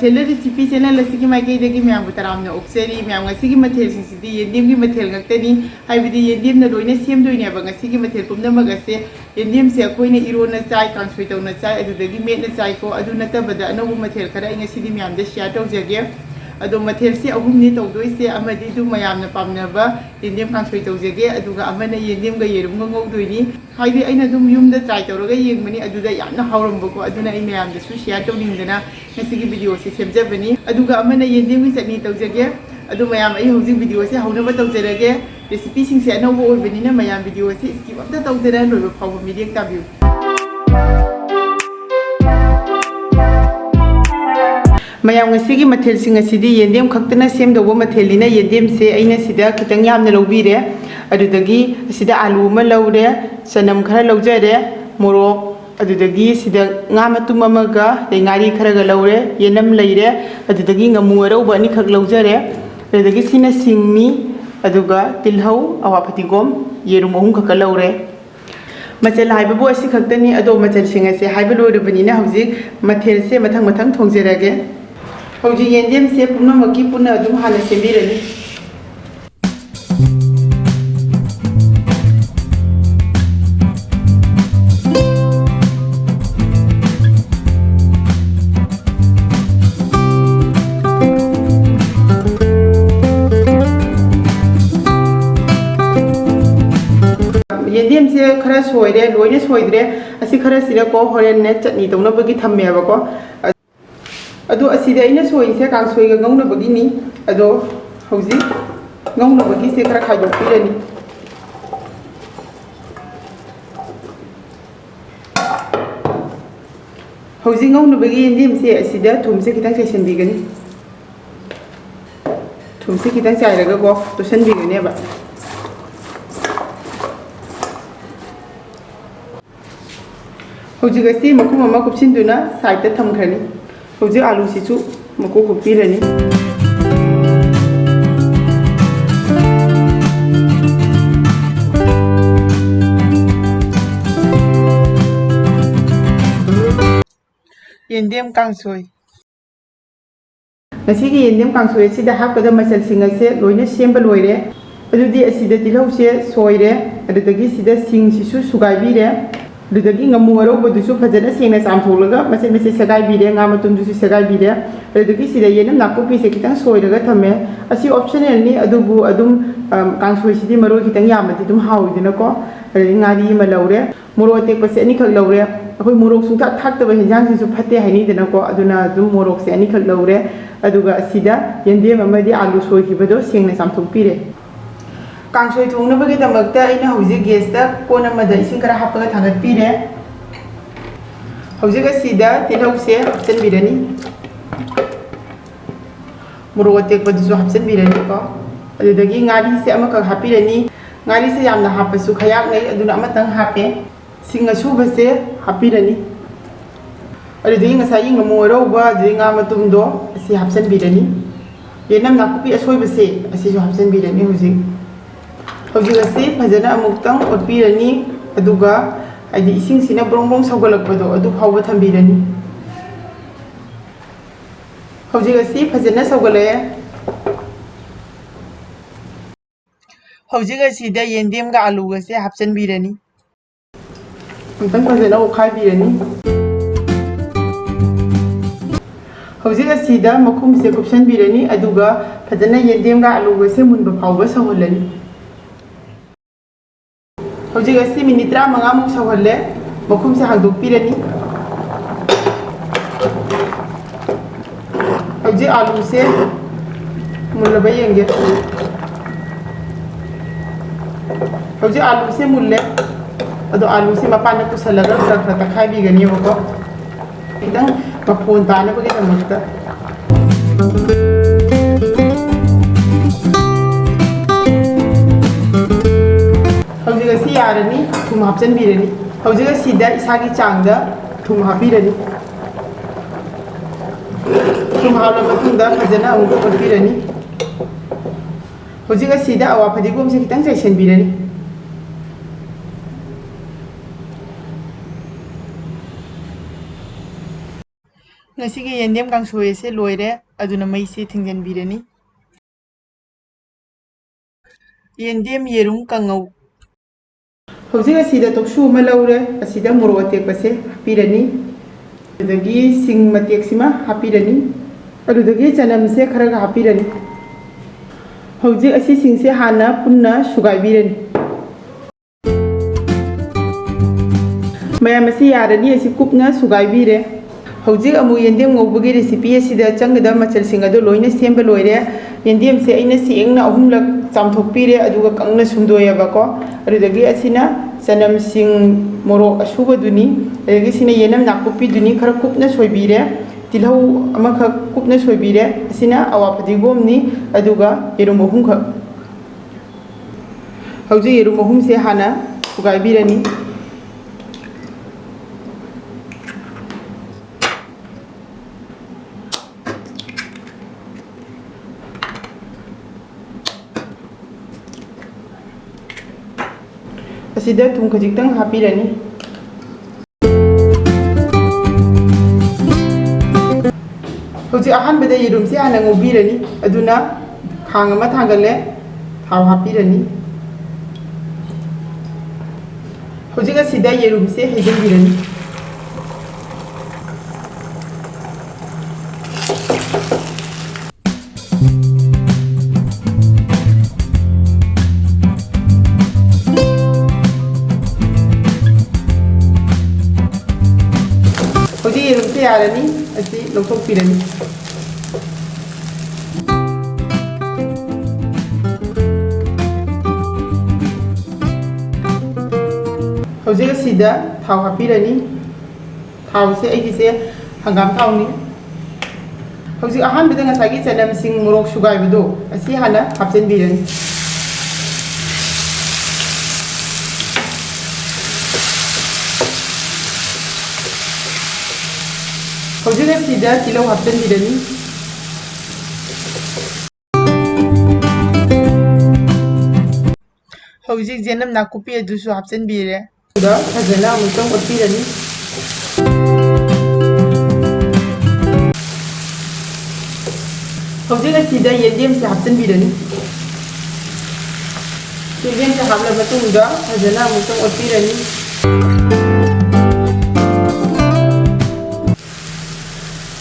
ꯃꯊꯦꯜ recipe channel ꯑꯁꯤꯒꯤ ꯃꯥꯏꯀꯩꯗꯒꯤ ꯃꯌꯥꯝꯕꯨ ꯇꯔꯥꯝꯅ ꯑꯣꯛꯆꯔꯤ ꯃꯌꯥꯝ ꯉꯁꯤꯒꯤ ꯃꯊꯦꯜꯁꯤꯡꯁꯤꯗꯤ ꯌꯦꯟꯗꯦꯝꯒꯤ ꯃꯊꯦꯜ ꯉꯥꯛꯇꯅꯤ ꯍꯥꯏꯕꯗꯤ ꯌꯦꯟꯗꯦꯝꯅ ꯂꯣꯏꯅ ꯁꯦꯝꯗꯣꯏꯅꯦꯕ ꯉꯁꯤꯒꯤ ꯃꯊꯦꯜ ꯄꯨꯝꯅꯃꯛ ꯑꯁꯦ ꯌꯦꯟꯗꯦꯝꯁꯦ ꯑꯩꯈꯣꯏꯅ ꯏꯔꯣꯟꯅ ꯆꯥꯏ ꯀꯥꯡꯁꯣꯏ ꯇꯧꯅ ꯆꯥꯏ ꯑꯗꯨꯗꯒꯤ ꯃꯦꯠꯅ ꯆꯥꯏꯀꯣ ꯑꯗꯨ ꯅꯠꯇꯕꯗ ꯑꯅꯧꯕ ꯃꯊꯦꯜ ꯈꯔ ꯑꯩ ꯉꯁꯤꯗꯤ ꯃꯌꯥꯝꯗ ꯁꯦꯌꯔ ꯇꯧꯖꯒꯦ ꯑꯗꯣ ꯃꯊꯦꯜꯁꯤ ꯑꯍꯨꯝꯅꯤ ꯇꯧꯗꯣꯏꯁꯦ ꯑꯃꯗꯤ ꯑꯗꯨꯝ ꯃꯌꯥꯝꯅ ꯄꯥꯝꯅꯕ ꯌꯦꯟꯗꯦꯝ ꯀꯥꯡꯁꯣꯏ ꯇꯧꯖꯒꯦ ꯑꯗꯨꯒ ꯑꯃꯅ ꯌꯦꯟꯗꯦꯝꯒ ꯌꯦꯔꯨꯝꯒ ꯉꯧꯗꯣꯏꯅꯤ ꯍꯥꯏꯗꯤ ꯑꯩꯅ ꯑꯗꯨꯝ ꯌꯨꯝꯗ ꯇ꯭ꯔꯥꯏ ꯇꯧꯔꯒ ꯌꯦꯡꯕꯅꯤ ꯑꯗꯨꯗ ꯌꯥꯝꯅ ꯍꯥꯎꯔꯝꯕꯀꯣ ꯑꯗꯨꯅ ꯑꯩ ꯃꯌꯥꯝꯗꯁꯨ ꯁꯦꯌꯔ ꯇꯧꯅꯤꯡꯗꯅ ꯉꯁꯤꯒꯤ ꯚꯤꯗꯤꯑꯣꯁꯤ ꯁꯦꯝꯖꯕꯅꯤ ꯑꯗꯨꯒ ꯑꯃꯅ ꯌꯦꯟꯗꯦꯝꯒꯤ ꯆꯠꯅꯤ ꯇꯧꯖꯒꯦ ꯑꯗꯨ ꯃꯌꯥꯝ ꯑꯩ ꯍꯧꯖꯤꯛ ꯚꯤꯗꯤꯑꯣꯁꯦ ꯍꯧꯅꯕ ꯇꯧꯖꯔꯒꯦ ꯔꯦꯁꯤꯄꯤꯁꯤꯡꯁꯦ ꯑꯅꯧꯕ ꯑꯣꯏꯕꯅꯤꯅ ꯃꯌꯥꯝ ꯚꯤꯗꯤꯑꯣꯁꯦ ꯁ꯭ꯀꯤꯞ ꯑꯝꯇ ꯇꯧꯗꯅ ꯂꯣꯏꯕ ꯐꯥꯎꯕ ꯃꯤꯠꯌꯦꯡ ꯇꯥꯕꯤꯌꯨ ꯃꯌꯥꯝ ꯉꯁꯤꯒꯤ ꯃꯊꯦꯜꯁꯤꯡ ꯑꯁꯤꯗꯤ ꯌꯦꯟꯗꯦꯝ ꯈꯛꯇꯅ ꯁꯦꯝꯗꯧꯕ ꯃꯊꯦꯜꯅꯤꯅ ꯌꯦꯟꯗꯦꯝꯁꯦ ꯑꯩꯅ ꯁꯤꯗ ꯈꯤꯇꯪ ꯌꯥꯝꯅ ꯂꯧꯕꯤꯔꯦ ꯑꯗꯨꯗꯒꯤ ꯑꯁꯤꯗ ꯑꯥꯂꯨ ꯑꯃ ꯂꯧꯔꯦ ꯆꯅꯝ ꯈꯔ ꯂꯧꯖꯔꯦ ꯃꯣꯔꯣꯛ ꯑꯗꯨꯗꯒꯤ ꯁꯤꯗ ꯉꯥ ꯃꯇꯨꯝ ꯑꯃꯒ ꯑꯗꯩ ꯉꯥꯔꯤ ꯈꯔꯒ ꯂꯧꯔꯦ ꯌꯦꯅꯝ ꯂꯩꯔꯦ ꯑꯗꯨꯗꯒꯤ ꯉꯥꯃꯨ ꯑꯔꯧꯕ ꯑꯅꯤꯈꯛ ꯂꯧꯖꯔꯦ ꯑꯗꯨꯗꯒꯤ ꯁꯤꯅ ꯁꯤꯡꯅꯤ ꯑꯗꯨꯒ ꯇꯤꯜꯍꯧ ꯑꯋꯥ ꯐꯗꯤꯒꯣꯝ ꯌꯦꯔꯨꯝ ꯑꯍꯨꯝ ꯈꯛꯀ ꯂꯧꯔꯦ ꯃꯆꯜ ꯍꯥꯏꯕꯕꯨ ꯑꯁꯤ ꯈꯛꯇꯅꯤ ꯑꯗꯣ ꯃꯆꯜꯁꯤꯡ ꯑꯁꯦ ꯍꯥꯏꯕ ꯂꯣꯏꯔꯕꯅꯤꯅ ꯍꯧꯖꯤꯛ ꯃꯊꯦꯜꯁꯦ ꯃꯊꯪ ꯃꯊꯪ ꯊꯣꯡꯖꯔꯒꯦ ꯍꯧꯖꯤꯛ ꯌꯦꯟꯗꯦꯝꯁꯦ ꯄꯨꯝꯅꯃꯛꯀꯤ ꯄꯨꯟꯅ ꯑꯗꯨꯝ ꯍꯥꯟꯅ ꯁꯦꯝꯕꯤꯔꯅꯤ ꯌꯦꯟꯗꯦꯝꯁꯦ ꯈꯔ ꯁꯣꯏꯔꯦ ꯂꯣꯏꯅ ꯁꯣꯏꯗ꯭ꯔꯦ ꯑꯁꯤ ꯈꯔꯁꯤꯗꯀꯣ ꯍꯣꯔꯦꯟꯅꯦ ꯆꯠꯅꯤ ꯇꯧꯅꯕꯒꯤ ꯊꯝꯃꯦꯕꯀꯣ ꯑꯗꯣ ꯑꯁꯤꯗ ꯑꯩꯅ ꯁꯣꯏꯔꯤꯁꯦ ꯀꯥꯡꯁꯣꯏꯒ ꯉꯧꯅꯕꯒꯤꯅꯤ ꯑꯗꯣ ꯍꯧꯖꯤꯛ ꯉꯧꯅꯕꯒꯤꯁꯦ ꯈꯔ ꯈꯥꯏꯗꯣꯛꯄꯤꯔꯅꯤ ꯍꯧꯖꯤꯛ ꯉꯧꯅꯕꯒꯤ ꯌꯦꯟꯗꯦꯝꯁꯦ ꯑꯁꯤꯗ ꯊꯨꯝꯁꯦ ꯈꯤꯇꯪ ꯆꯥꯏꯁꯤꯟꯕꯤꯒꯅꯤ ꯊꯨꯝꯁꯦ ꯈꯤꯇꯪ ꯆꯥꯏꯔꯒꯀꯣ ꯇꯣꯠꯁꯤꯟꯕꯤꯒꯅꯦꯕ ꯍꯧꯖꯤꯛ ꯑꯁꯤ ꯃꯈꯨꯝ ꯑꯃ ꯀꯨꯞꯁꯤꯟꯗꯨꯅ ꯁꯥꯏꯗꯇ ꯊꯝꯈ꯭ꯔꯅꯤ ꯍꯧꯖꯤꯛ ꯑꯥꯂꯨꯁꯤꯁꯨ ꯃꯀꯨ ꯈꯣꯛꯄꯤꯔꯅꯤ ꯌꯦꯟꯗꯦꯝ ꯀꯥꯡꯁꯣꯏ ꯉꯁꯤꯒꯤ ꯌꯦꯟꯗꯦꯝ ꯀꯥꯡꯁꯣꯏ ꯑꯁꯤꯗ ꯍꯥꯞꯀꯗꯕ ꯃꯆꯜꯁꯤꯡ ꯑꯁꯦ ꯂꯣꯏꯅ ꯁꯦꯝꯕ ꯂꯣꯏꯔꯦ ꯑꯗꯨꯗꯤ ꯑꯁꯤꯗ ꯇꯤꯜꯍꯧꯁꯦ ꯁꯣꯏꯔꯦ ꯑꯗꯨꯗꯒꯤ ꯁꯤꯗ ꯁꯤꯡꯁꯤꯁꯨ ꯁꯨꯒꯥꯏꯕꯤꯔꯦ ꯑꯗꯨꯗꯒꯤ ꯉꯥꯃꯨ ꯑꯔꯧꯕꯗꯨꯁꯨ ꯐꯖꯅ ꯁꯦꯡꯅ ꯆꯥꯝꯊꯣꯛꯂꯒ ꯃꯆꯦꯠ ꯃꯆꯦꯠ ꯁꯦꯒꯥꯏꯕꯤꯔꯦ ꯉꯥ ꯃꯇꯨꯝꯗꯨꯁꯨ ꯁꯦꯒꯥꯏꯕꯤꯔꯦ ꯑꯗꯨꯗꯒꯤ ꯁꯤꯗ ꯌꯦꯅꯝ ꯅꯥꯀꯨꯞꯄꯤꯁꯦ ꯈꯤꯇꯪ ꯁꯣꯏꯔꯒ ꯊꯝꯃꯦ ꯑꯁꯤ ꯑꯣꯞꯁꯅꯦꯜꯅꯤ ꯑꯗꯨꯕꯨ ꯑꯗꯨꯝ ꯀꯥꯡꯁꯣꯏꯁꯤꯗꯤ ꯃꯔꯣꯏ ꯈꯤꯇꯪ ꯌꯥꯝꯃꯗꯤ ꯑꯗꯨꯝ ꯍꯥꯎꯏꯗꯅꯀꯣ ꯑꯗꯨꯗꯒꯤ ꯉꯥꯔꯤ ꯑꯃ ꯂꯧꯔꯦ ꯃꯣꯔꯣꯛ ꯑꯇꯦꯛꯄꯁꯦ ꯑꯅꯤꯈꯛ ꯂꯧꯔꯦ ꯑꯩꯈꯣꯏ ꯃꯣꯔꯣꯛ ꯁꯨꯡꯊꯥꯛ ꯊꯥꯛꯇꯕ ꯍꯦꯟꯖꯥꯡꯁꯤꯁꯨ ꯐꯠꯇꯦ ꯍꯥꯏꯅꯩꯗꯅꯀꯣ ꯑꯗꯨꯅ ꯑꯗꯨꯝ ꯃꯣꯔꯣꯛꯁꯦ ꯑꯅꯤꯈꯛ ꯂꯧꯔꯦ ꯑꯗꯨꯒ ꯑꯁꯤꯗ ꯌꯦꯟꯗꯦꯝ ꯑꯃꯗꯤ ꯑꯥꯂꯨ ꯁꯣꯏꯈꯤꯕꯗꯣ ꯁꯦꯡꯅ ꯆꯥꯝꯊꯣꯛꯄꯤꯔꯦ ꯀꯥꯡꯁꯣꯏ ꯊꯣꯡꯅꯕꯒꯤꯗꯃꯛꯇ ꯑꯩꯅ ꯍꯧꯖꯤꯛ ꯒꯦꯁꯇ ꯀꯣꯟ ꯑꯃꯗ ꯏꯁꯤꯡ ꯈꯔ ꯍꯥꯞꯄꯒ ꯊꯥꯡꯒꯠꯄꯤꯔꯦ ꯍꯧꯖꯤꯛ ꯑꯁꯤꯗ ꯇꯤꯜꯍꯧꯁꯦ ꯍꯥꯞꯆꯤꯟꯕꯤꯔꯅꯤ ꯃꯣꯔꯣꯛ ꯑꯇꯦꯛꯄꯗꯨꯁꯨ ꯍꯥꯞꯆꯤꯟꯕꯤꯔꯅꯤꯀꯣ ꯑꯗꯨꯗꯒꯤ ꯉꯥꯔꯤꯁꯦ ꯑꯃꯈꯛ ꯍꯥꯞꯄꯤꯔꯅꯤ ꯉꯥꯔꯤꯁꯦ ꯌꯥꯝꯅ ꯍꯥꯞꯄꯁꯨ ꯈꯌꯥꯛꯅꯩ ꯑꯗꯨꯅ ꯑꯃꯇꯪ ꯍꯥꯞꯄꯦ ꯁꯤꯡ ꯑꯁꯨꯕꯁꯦ ꯍꯥꯞꯄꯤꯔꯅꯤ ꯑꯗꯨꯗꯒꯤ ꯉꯁꯥꯏꯒꯤ ꯉꯥꯃꯨ ꯑꯔꯧꯕ ꯑꯗꯨꯗꯒꯤ ꯉꯥ ꯃꯇꯨꯝꯗꯣ ꯑꯁꯤ ꯍꯥꯞꯆꯤꯟꯕꯤꯔꯅꯤ ꯌꯦꯅꯝ ꯅꯥꯀꯨꯞꯄꯤ ꯑꯁꯣꯏꯕꯁꯦ ꯑꯁꯤꯁꯨ ꯍꯥꯞꯆꯤꯟꯕꯤꯔꯅꯤ ꯍꯧꯖꯤꯛ ꯑꯁꯤ ꯐꯖꯅ ꯑꯃꯨꯛꯇꯪ ꯑꯣꯠꯄꯤꯔꯅꯤ ꯑꯗꯨꯒ ꯍꯥꯏꯗꯤ ꯏꯁꯤꯡꯁꯤꯅ ꯕ꯭ꯔꯣꯡ ꯕ꯭ꯔꯣꯡ ꯁꯧꯒꯠꯂꯛꯄꯗꯣ ꯑꯗꯨ ꯐꯥꯎꯕ ꯊꯝꯕꯤꯔꯅꯤ ꯍꯧꯖꯤꯛ ꯑꯁꯤ ꯐꯖꯅ ꯁꯧꯒꯠꯂꯛꯑꯦ ꯍꯧꯖꯤꯛ ꯑꯁꯤꯗ ꯌꯦꯟꯗꯦꯝꯒ ꯑꯥꯂꯨꯒꯁꯦ ꯍꯥꯞꯆꯤꯟꯕꯤꯔꯅꯤ ꯑꯃꯨꯛꯇꯪ ꯐꯖꯅ ꯑꯣꯠꯈꯥꯏꯕꯤꯔꯅꯤ ꯍꯧꯖꯤꯛ ꯑꯁꯤꯗ ꯃꯈꯨꯝꯁꯦ ꯀꯨꯞꯁꯟꯕꯤꯔꯅꯤ ꯑꯗꯨꯒ ꯐꯖꯅ ꯌꯦꯟꯗꯦꯝꯒ ꯑꯥꯂꯨꯒꯁꯦ ꯃꯨꯟꯕ ꯐꯥꯎꯕ ꯁꯧꯍꯜꯂꯅꯤ ꯍꯧꯖꯤꯛ ꯑꯁꯤ ꯃꯤꯅꯤꯠ 15ꯃꯨꯛ ꯁꯧꯍꯜꯂꯦ ꯃꯈꯨꯝꯁꯦ ꯍꯥꯡꯗꯣꯛꯄꯤꯔꯅꯤ ꯍꯧꯖꯤꯛ ꯑꯥꯂꯨꯁꯦ ꯃꯨꯜꯂꯕ ꯌꯦꯡꯒꯦ ꯍꯧꯖꯤꯛ ꯑꯥꯂꯨꯁꯦ ꯃꯨꯜꯂꯦ ꯑꯗꯣ ꯑꯥꯂꯨꯁꯦ ꯃꯄꯥꯟꯗ ꯄꯨꯁꯜꯂꯒ ꯈꯔ ꯈꯔ ꯇꯛꯈꯥꯏꯕꯤꯒꯅꯦꯕꯀꯣ ꯈꯤꯇꯪ ꯃꯐꯣꯟ ꯇꯥꯅꯕꯒꯤꯗꯃꯛꯇ ꯍꯧꯖꯤꯛ ꯑꯁꯤ ꯌꯥꯔꯅꯤ ꯊꯨꯝ ꯍꯥꯞꯆꯤꯟꯕꯤꯔꯅꯤ ꯍꯧꯖꯤꯛ ꯑꯁꯤꯗ ꯏꯁꯥꯒꯤ ꯆꯥꯡꯗ ꯊꯨꯝ ꯍꯥꯞꯄꯤꯔꯅꯤ ꯊꯨꯝ ꯍꯥꯞꯂꯕ ꯃꯇꯨꯡꯗ ꯐꯖꯅ ꯑꯃꯨꯛ ꯑꯣꯠꯄꯤꯔꯅꯤ ꯍꯧꯖꯤꯛ ꯑꯁꯤꯗ ꯑꯋꯥ ꯐꯗꯤꯒꯣꯝꯁꯦ ꯈꯤꯇꯪ ꯆꯥꯏꯁꯤꯟꯕꯤꯔꯅꯤ ꯉꯁꯤꯒꯤ ꯌꯦꯟꯗꯦꯝ ꯀꯥꯡꯁꯣꯏ ꯑꯁꯦ ꯂꯣꯏꯔꯦ ꯑꯗꯨꯅ ꯃꯩꯁꯦ ꯊꯤꯡꯖꯤꯟꯕꯤꯔꯅꯤ ꯌꯦꯟꯗꯦꯝ ꯌꯦꯔꯨꯝ ꯀꯥꯡꯉꯧ ꯍꯧꯖꯤꯛ ꯑꯁꯤꯗ ꯇꯣꯛꯁꯨ ꯑꯃ ꯂꯧꯔꯦ ꯑꯁꯤꯗ ꯃꯣꯔꯣꯛ ꯑꯇꯦꯛꯄꯁꯦ ꯍꯥꯞꯄꯤꯔꯅꯤ ꯑꯗꯨꯗꯒꯤ ꯁꯤꯡ ꯃꯇꯦꯛꯁꯤꯃ ꯍꯥꯞꯄꯤꯔꯅꯤ ꯑꯗꯨꯗꯒꯤ ꯆꯅꯝꯁꯦ ꯈꯔꯒ ꯍꯥꯞꯄꯤꯔꯅꯤ ꯍꯧꯖꯤꯛ ꯑꯁꯤꯁꯤꯡꯁꯦ ꯍꯥꯟꯅ ꯄꯨꯟꯅ ꯁꯨꯒꯥꯏꯕꯤꯔꯅꯤ ꯃꯌꯥꯝ ꯑꯁꯤ ꯌꯥꯔꯅꯤ ꯑꯁꯤ ꯀꯨꯞꯅ ꯁꯨꯒꯥꯏꯕꯤꯔꯦ ꯍꯧꯖꯤꯛ ꯑꯃꯨꯛ ꯌꯦꯟꯗꯦꯝ ꯉꯧꯕꯒꯤ ꯔꯦꯁꯤꯄꯤ ꯑꯁꯤꯗ ꯆꯪꯒꯗꯕ ꯃꯆꯜꯁꯤꯡ ꯑꯗꯨ ꯂꯣꯏꯅ ꯁꯦꯝꯕ ꯂꯣꯏꯔꯦ ꯌꯦꯟꯗꯦꯝꯁꯦ ꯑꯩꯅ ꯁꯦꯡꯅ 3ꯂꯛ ꯆꯥꯝꯊꯣꯛꯄꯤꯔꯦ ꯑꯗꯨꯒ ꯀꯪꯅ ꯁꯨꯝꯗꯣꯛꯑꯦꯕꯀꯣ ꯑꯗꯨꯗꯒꯤ ꯑꯁꯤꯅ ꯆꯅꯝꯁꯤꯡ ꯃꯣꯔꯣꯛ ꯑꯁꯨꯕꯗꯨꯅꯤ ꯑꯗꯒꯤ ꯁꯤꯅ ꯌꯦꯅꯝ ꯅꯥꯀꯨꯞꯄꯤꯗꯨꯅꯤ ꯈꯔ ꯀꯨꯞꯅ ꯁꯣꯏꯕꯤꯔꯦ ꯇꯤꯜꯍꯧ ꯑꯃꯈꯛ ꯀꯨꯞꯅ ꯁꯣꯏꯕꯤꯔꯦ ꯑꯁꯤꯅ ꯑꯋꯥ ꯐꯗꯤꯒꯣꯝꯅꯤ ꯑꯗꯨꯒ ꯌꯦꯔꯨꯝ 3ꯈꯛ ꯍꯧꯖꯤꯛ ꯌꯦꯔꯨꯝ 3ꯁꯦ ꯍꯥꯟꯅ ꯁꯨꯒꯥꯏꯕꯤꯔꯅꯤ ꯑꯁꯤꯗ ꯊꯨꯝ ꯈꯖꯤꯛꯇꯪ ꯍꯥꯞꯄꯤꯔꯅꯤ ꯍꯧꯖꯤꯛ ꯑꯍꯥꯟꯕꯗ ꯌꯦꯔꯨꯝꯁꯦ ꯍꯥꯟꯅ ꯉꯧꯕꯤꯔꯅꯤ ꯑꯗꯨꯅ ꯈꯥꯡ ꯑꯃ ꯊꯥꯡꯒꯠꯂꯦ ꯊꯥꯎ ꯍꯥꯞꯄꯤꯔꯅꯤ ꯍꯧꯖꯤꯛ ꯑꯁꯤꯗ ꯌꯦꯔꯨꯝꯁꯦ ꯍꯩꯖꯤꯟꯕꯤꯔꯅꯤ ꯍꯧꯖꯤꯛ ꯌꯦꯔꯨꯝꯁꯦ ꯌꯥꯔꯅꯤ ꯑꯁꯤ ꯂꯧꯊꯣꯛꯄꯤꯔꯅꯤ ꯍꯧꯖꯤꯛ ꯑꯁꯤꯗ ꯊꯥꯎ ꯍꯥꯞꯄꯤꯔꯅꯤ ꯊꯥꯎꯁꯦ ꯑꯩꯒꯤꯁꯦ ꯍꯪꯒꯥꯝ ꯊꯥꯎꯅꯤ ꯍꯧꯖꯤꯛ ꯑꯍꯥꯟꯕꯗ ꯉꯁꯥꯏꯒꯤ ꯆꯅꯝꯁꯤꯡ ꯃꯣꯔꯣꯛ ꯁꯨꯒꯥꯏꯕꯗꯣ ꯑꯁꯤ ꯍꯥꯟꯅ ꯍꯥꯞꯆꯤꯟꯕꯤꯔꯅꯤ ꯍꯧꯖꯤꯛ ꯑꯁꯤꯗ ꯇꯤꯜꯍꯧ ꯍꯥꯞꯆꯤꯟꯕꯤꯔꯅꯤ ꯍꯧꯖꯤꯛ ꯌꯦꯅꯝ ꯅꯥꯀꯨꯞꯄꯤ ꯑꯗꯨꯁꯨ ꯍꯥꯞꯆꯤꯟꯕꯤꯔꯦ ꯑꯗꯨꯒ ꯐꯖꯅ ꯑꯃꯨꯛꯇꯪ ꯑꯣꯠꯄꯤꯔꯅꯤ ꯍꯧꯖꯤꯛ ꯑꯁꯤꯗ ꯌꯦꯟꯗꯦꯝꯁꯦ ꯍꯥꯞꯆꯤꯟꯕꯤꯔꯅꯤ ꯌꯦꯟꯗꯦꯝꯁꯦ ꯍꯥꯞꯂꯕ ꯃꯇꯨꯡꯗ ꯐꯖꯅ ꯑꯃꯨꯛꯇꯪ ꯑꯣꯠꯄꯤꯔꯅꯤ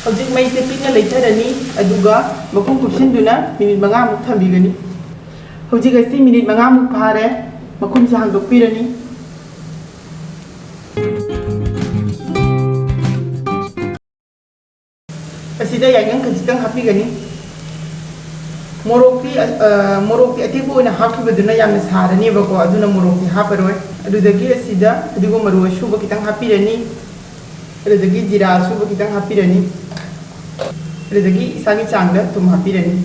ꯍꯧꯖꯤꯛ ꯃꯩꯁꯦ ꯄꯤꯛꯅ ꯂꯩꯊꯔꯅꯤ ꯑꯗꯨꯒ ꯃꯈꯨꯝ ꯀꯨꯞꯁꯤꯟꯗꯨꯅ ꯃꯤꯅꯤꯠ 5ꯃꯨꯛ ꯊꯝꯕꯤꯒꯅꯤ ꯍꯧꯖꯤꯛ ꯑꯁꯤ ꯃꯤꯅꯤꯠ 5ꯃꯨꯛ ꯐꯥꯔꯦ ꯃꯈꯨꯝꯁꯦ ꯍꯥꯡꯗꯣꯛꯄꯤꯔꯅꯤ ꯑꯁꯤꯗ ꯌꯥꯏꯉꯪ ꯈꯖꯤꯛꯇꯪ ꯍꯥꯞꯄꯤꯒꯅꯤ ꯃꯣꯔꯣꯛꯇꯤ ꯑꯇꯦꯛꯄ ꯑꯣꯏꯅ ꯍꯥꯞꯈꯤꯕꯗꯨꯅ ꯌꯥꯝꯅ ꯁꯥꯔꯅꯦꯕꯀꯣ ꯑꯗꯨꯅ ꯃꯣꯔꯣꯛꯇꯤ ꯍꯥꯞꯄꯔꯣꯏ ꯑꯗꯨꯗꯒꯤ ꯑꯁꯤꯗ ꯐꯗꯤꯒꯣꯝ ꯃꯔꯨ ꯑꯁꯨꯕ ꯈꯤꯇꯪ ꯍꯥꯞꯄꯤꯔꯅꯤ ꯑꯗꯨꯗꯒꯤ ꯖꯤꯔꯥ ꯑꯁꯨꯕ ꯈꯤꯇꯪ ꯍꯥꯞꯄꯤꯔꯅꯤ ꯑꯗꯨꯗꯒꯤ ꯏꯁꯥꯒꯤ ꯆꯥꯡꯗ ꯊꯨꯝ ꯍꯥꯞꯄꯤꯔꯅꯤ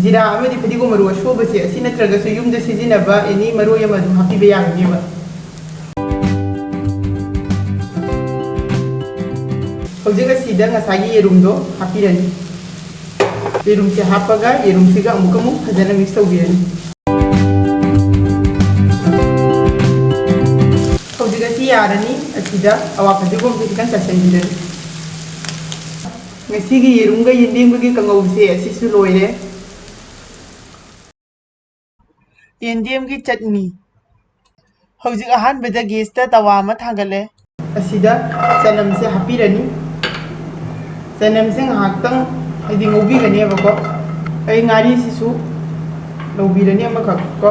ꯖꯤꯔꯥ ꯑꯃꯗꯤ ꯐꯗꯤꯒꯣꯝ ꯃꯔꯨ ꯑꯁꯨꯕꯁꯦ ꯑꯁꯤ ꯅꯠꯇ꯭ꯔꯒꯁꯨ ꯌꯨꯝꯗ ꯁꯤꯖꯤꯟꯅꯕ ꯑꯦꯅꯤ ꯃꯔꯣꯏ ꯑꯃ ꯑꯗꯨꯝ ꯍꯥꯞꯄꯤꯕ ꯌꯥꯒꯅꯦꯕ ꯍꯧꯖꯤꯛ ꯑꯁꯤꯗ ꯉꯁꯥꯏꯒꯤ ꯌꯦꯔꯨꯝꯗꯣ ꯍꯥꯞꯄꯤꯔꯅꯤ ꯌꯦꯔꯨꯝꯁꯦ ꯍꯥꯞꯄꯒ ꯌꯦꯔꯨꯝꯁꯤꯒ ꯑꯃꯨꯛ ꯐꯖꯅ ꯃꯤꯛꯁ ꯇꯧꯕꯤꯔꯅꯤ ꯍꯧꯖꯤꯛ ꯑꯁꯤ ꯌꯥꯔꯅꯤ ꯑꯁꯤꯗ ꯑꯋꯥ ꯐꯗꯤꯒꯣꯝꯁꯦ ꯈꯤꯇꯪ ꯆꯥꯏꯁꯤꯟꯕꯤꯔꯅꯤ ꯉꯁꯤꯒꯤ ꯌꯦꯔꯨꯝꯒ ꯌꯦꯟꯗꯦꯝꯒꯒꯤ ꯀꯥꯡꯉꯧꯁꯦ ꯑꯁꯤꯁꯨ ꯂꯣꯏꯔꯦ ꯌꯦꯟꯗꯦꯝꯒꯤ ꯆꯠꯅꯤ ꯍꯧꯖꯤꯛ ꯑꯍꯥꯟꯕꯗ ꯒꯦꯁꯇ ꯇꯋꯥ ꯑꯃ ꯊꯥꯡꯒꯠꯂꯦ ꯑꯁꯤꯗ ꯆꯅꯝꯁꯦ ꯍꯥꯞꯄꯤꯔꯅꯤ ꯆꯅꯝꯁꯦ ꯉꯥꯏꯍꯥꯛꯇꯪ ꯍꯥꯏꯗꯤ ꯉꯧꯕꯤꯒꯅꯦꯕꯀꯣ ꯑꯩ ꯉꯥꯔꯤꯁꯤꯁꯨ ꯂꯧꯕꯤꯔꯅꯤ ꯑꯃꯈꯛ ꯀꯣ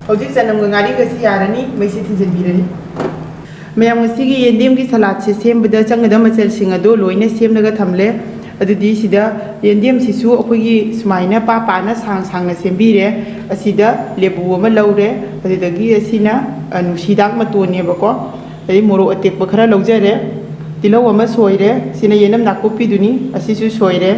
ꯍꯧꯖꯤꯛ ꯆꯅꯝꯒ ꯉꯥꯔꯤꯒꯁꯤ ꯌꯥꯔꯅꯤ ꯃꯩꯁꯤ ꯊꯤꯡꯖꯤꯟꯕꯤꯔꯅꯤ ꯃꯌꯥꯝ ꯉꯁꯤꯒꯤ ꯌꯦꯟꯗꯦꯝꯒꯤ ꯁꯂꯥꯗꯁꯦ ꯁꯦꯝꯕꯗ ꯆꯪꯒꯗꯕ ꯃꯆꯜꯁꯤꯡ ꯑꯗꯨ ꯂꯣꯏꯅ ꯁꯦꯝꯂꯒ ꯊꯝꯂꯦ ꯑꯗꯨꯗꯤ ꯁꯤꯗ ꯌꯦꯟꯗꯦꯝꯁꯤꯁꯨ ꯑꯩꯈꯣꯏꯒꯤ ꯁꯨꯃꯥꯏꯅ ꯄꯥꯅ ꯁꯥꯡꯅ ꯁꯦꯝꯕꯤꯔꯦ ꯑꯁꯤꯗ ꯂꯦꯕꯨ ꯑꯃ ꯂꯧꯔꯦ ꯑꯗꯨꯗꯒꯤ ꯑꯁꯤꯅ ꯅꯨꯡꯁꯤꯗꯥꯛ ꯃꯇꯣꯟꯅꯦꯕꯀꯣ ꯑꯗꯩ ꯃꯣꯔꯣꯛ ꯑꯇꯦꯛꯄ ꯈꯔ ꯂꯧꯖꯔꯦ ꯇꯤꯜꯍꯧ ꯑꯃ ꯁꯣꯏꯔꯦ ꯁꯤꯅ ꯌꯦꯅꯝ ꯅꯥꯀꯨꯞꯄꯤꯗꯨꯅꯤ ꯑꯁꯤꯁꯨ ꯁꯣꯏꯔꯦ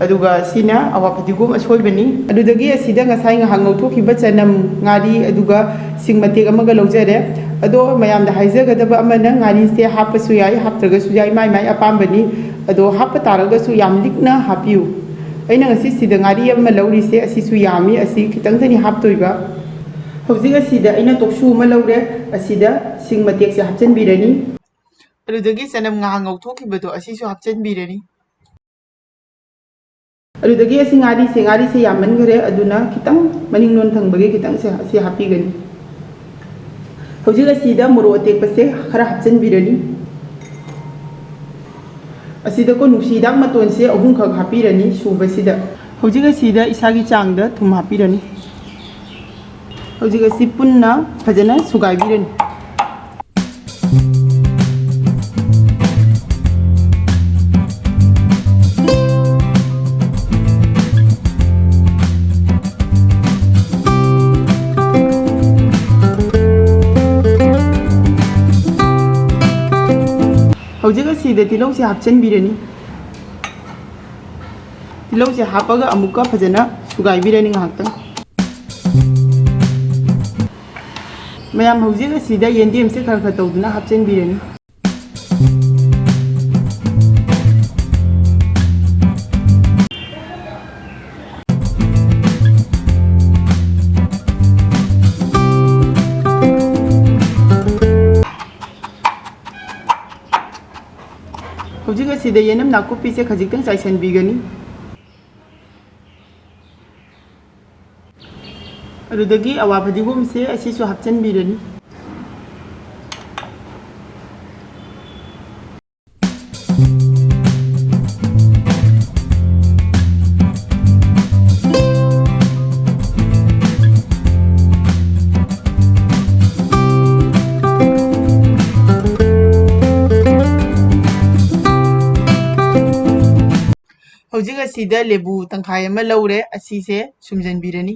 ꯑꯗꯨꯒ ꯁꯤꯅ ꯑꯋꯥ ꯐꯗꯤꯒꯣꯝ ꯑꯁꯣꯏꯕꯅꯤ ꯑꯗꯨꯗꯒꯤ ꯑꯁꯤꯗ ꯉꯁꯥꯏ ꯉꯥꯏꯍꯥꯛ ꯉꯧꯊꯣꯛꯈꯤꯕ ꯆꯅꯝ ꯉꯥꯔꯤ ꯑꯗꯨꯒ ꯁꯤꯡ ꯃꯇꯦꯛ ꯑꯃꯒ ꯂꯧꯖꯔꯦ ꯑꯗꯣ ꯃꯌꯥꯝꯗ ꯍꯥꯏꯖꯒꯗꯕ ꯑꯃꯅ ꯉꯥꯔꯤꯁꯦ ꯍꯥꯞꯄꯁꯨ ꯌꯥꯏ ꯍꯥꯞꯇ꯭ꯔꯒꯁꯨ ꯌꯥꯏ ꯃꯥꯏ ꯑꯄꯥꯝꯕꯅꯤ ꯑꯗꯣ ꯍꯥꯞꯄ ꯇꯥꯔꯒꯁꯨ ꯌꯥꯝ ꯂꯤꯛꯅ ꯍꯥꯞꯄꯤꯌꯨ ꯑꯩꯅ ꯉꯁꯤ ꯁꯤꯗ ꯉꯥꯔꯤ ꯑꯃ ꯂꯧꯔꯤꯁꯦ ꯑꯁꯤꯁꯨ ꯌꯥꯝꯃꯤ ꯑꯁꯤ ꯈꯤꯇꯪꯗꯅꯤ ꯍꯥꯞꯇꯣꯏꯕ ꯍꯧꯖꯤꯛ ꯑꯁꯤꯗ ꯑꯩꯅ ꯇꯣꯛꯁꯨ ꯑꯃ ꯂꯧꯔꯦ ꯑꯁꯤꯗ ꯁꯤꯡ ꯃꯇꯦꯛꯁꯦ ꯍꯥꯞꯆꯤꯟꯕꯤꯔꯅꯤ ꯑꯗꯨꯗꯒꯤ ꯆꯅꯝ ꯉꯥꯍꯥꯛ ꯉꯧꯊꯣꯛꯈꯤꯕꯗꯣ ꯑꯁꯤꯁꯨ ꯍꯥꯞꯆꯤꯟꯕꯤꯔꯅꯤ ꯑꯗꯨꯗꯒꯤ ꯉꯥꯔꯤꯁꯦ ꯌꯥꯝꯃꯟꯈꯔꯦ ꯑꯗꯨꯅ ꯈꯤꯇꯪ ꯃꯅꯤꯡꯂꯣꯟ ꯊꯪꯕꯒꯤ ꯈꯤꯇꯪꯁꯦ ꯑꯁꯤ ꯍꯥꯞꯄꯤꯒꯅꯤ ꯍꯧꯖꯤꯛ ꯑꯁꯤꯗ ꯃꯣꯔꯣꯛ ꯑꯇꯦꯛꯄꯁꯦ ꯈꯔ ꯍꯥꯞꯆꯤꯟꯕꯤꯔꯅꯤ ꯑꯁꯤꯗꯀꯣ ꯅꯨꯡꯁꯤꯍꯤꯗꯥꯛ ꯃꯇꯣꯟꯁꯦ 3ꯈꯛ ꯍꯥꯞꯄꯤꯔꯅꯤ ꯁꯨꯕꯁꯤꯗ ꯍꯧꯖꯤꯛ ꯑꯁꯤꯗ ꯏꯁꯥꯒꯤ ꯆꯥꯡꯗ ꯊꯨꯝ ꯍꯥꯞꯄꯤꯔꯅꯤ ꯍꯧꯖꯤꯛ ꯑꯁꯤ ꯄꯨꯟꯅ ꯐꯖꯅ ꯁꯨꯒꯥꯏꯕꯤꯔꯅꯤ ꯍꯧꯖꯤꯛ ꯑꯁꯤꯗ ꯇꯤꯜꯍꯧꯁꯦ ꯍꯥꯞꯆꯤꯟꯕꯤꯔꯅꯤ ꯇꯤꯜꯍꯧꯁꯦ ꯍꯥꯞꯄꯒ ꯑꯃꯨꯛꯀ ꯐꯖꯅ ꯁꯨꯒꯥꯏꯕꯤꯔꯅꯤ ꯉꯥꯏꯍꯥꯛꯇꯪ ꯃꯌꯥꯝ ꯍꯧꯖꯤꯛ ꯑꯁꯤꯗ ꯌꯦꯟꯗꯦꯝꯁꯦ ꯈꯔ ꯈꯔ ꯇꯧꯗꯨꯅ ꯍꯥꯞꯆꯤꯟꯕꯤꯔꯅꯤ ꯍꯧꯖꯤꯛ ꯑꯁꯤꯗ ꯌꯦꯅꯝ ꯅꯥꯀꯨꯞꯄꯤꯁꯦ ꯈꯖꯤꯛꯇꯪ ꯆꯥꯏꯁꯤꯟꯕꯤꯒꯅꯤ ꯑꯗꯨꯗꯒꯤ ꯑꯋꯥ ꯐꯗꯤꯒꯣꯝꯁꯦ ꯑꯁꯤꯁꯨ ꯍꯥꯞꯆꯤꯟꯕꯤꯔꯅꯤ ꯍꯧꯖꯤꯛ ꯑꯁꯤꯗ ꯂꯦꯕꯨ ꯇꯪꯈꯥꯏ ꯑꯃ ꯂꯧꯔꯦ ꯑꯁꯤꯁꯦ ꯁꯨꯝꯖꯤꯟꯕꯤꯔꯅꯤ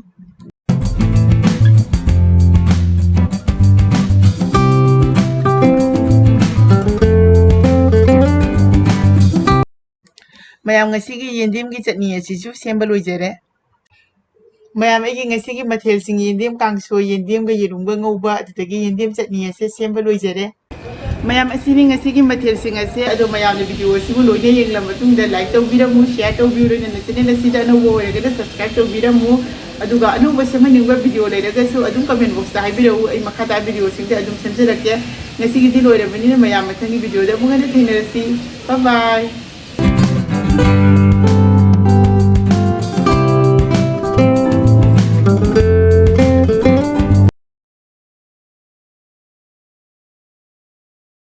ꯃꯌꯥꯝ ꯉꯁꯤꯒꯤ ꯌꯦꯟꯗꯦꯝꯒꯤ ꯆꯠꯅꯤ ꯑꯁꯤꯁꯨ ꯁꯦꯝꯕ ꯂꯣꯏꯖꯔꯦ ꯃꯌꯥꯝ ꯑꯩꯒꯤ ꯉꯁꯤꯒꯤ ꯃꯊꯦꯜꯁꯤꯡ ꯌꯦꯟꯗꯦꯝ ꯀꯥꯡꯁꯣꯏ ꯌꯦꯟꯗꯦꯝꯒ ꯌꯦꯔꯨꯝꯒ ꯉꯧꯕ ꯑꯗꯨꯗꯒꯤ ꯌꯦꯟꯗꯦꯝ ꯆꯠꯅꯤ ꯑꯁꯤ ꯁꯦꯝꯕ ꯂꯣꯏꯖꯔꯦ ꯃꯌꯥꯝ ꯑꯁꯤꯅꯤ ꯉꯁꯤꯒꯤ ꯃꯊꯦꯜꯁꯤꯡ ꯑꯁꯦ ꯑꯗꯣ ꯃꯌꯥꯝꯅ ꯚꯤꯗꯤꯑꯣ ꯑꯁꯤꯕꯨ ꯂꯣꯏꯅ ꯌꯦꯡꯂꯕ ꯃꯇꯨꯡꯗ ꯂꯥꯏꯛ ꯇꯧꯕꯤꯔꯝꯃꯨ ꯁꯦꯌꯔ ꯇꯧꯕꯤꯔꯣ ꯆꯦꯅꯦꯜ ꯑꯁꯤꯗ ꯑꯅꯧꯕ ꯑꯣꯏꯔꯒꯅ ꯁꯕꯁꯀ꯭ꯔꯥꯏꯕ ꯇꯧꯕꯤꯔꯝꯃꯨ ꯑꯗꯨꯒ ꯑꯅꯧꯕ ꯁꯦꯝꯍꯟꯅꯤꯡꯕ ꯚꯤꯗꯤꯑꯣ ꯂꯩꯔꯒꯁꯨ ꯑꯗꯨꯝ ꯀꯃꯦꯟ ꯕꯣꯛꯁꯇ ꯍꯥꯏꯕꯤꯔꯛꯎ ꯑꯩ ꯃꯈꯥꯗ ꯚꯤꯗꯤꯑꯣꯁꯤꯡꯁꯦ ꯑꯗꯨꯝ ꯁꯦꯝꯖꯔꯛꯀꯦ ꯉꯁꯤꯒꯤꯗꯤ ꯂꯣꯏꯔꯕꯅꯤꯅ ꯃꯌꯥꯝ ꯃꯊꯪꯒꯤ ꯚꯤꯗꯤꯑꯣꯗ ꯑꯃꯨꯛ ꯍꯟꯅ ꯊꯦꯡꯅꯔꯁꯤ ꯕꯥꯏ ꯕꯥꯏ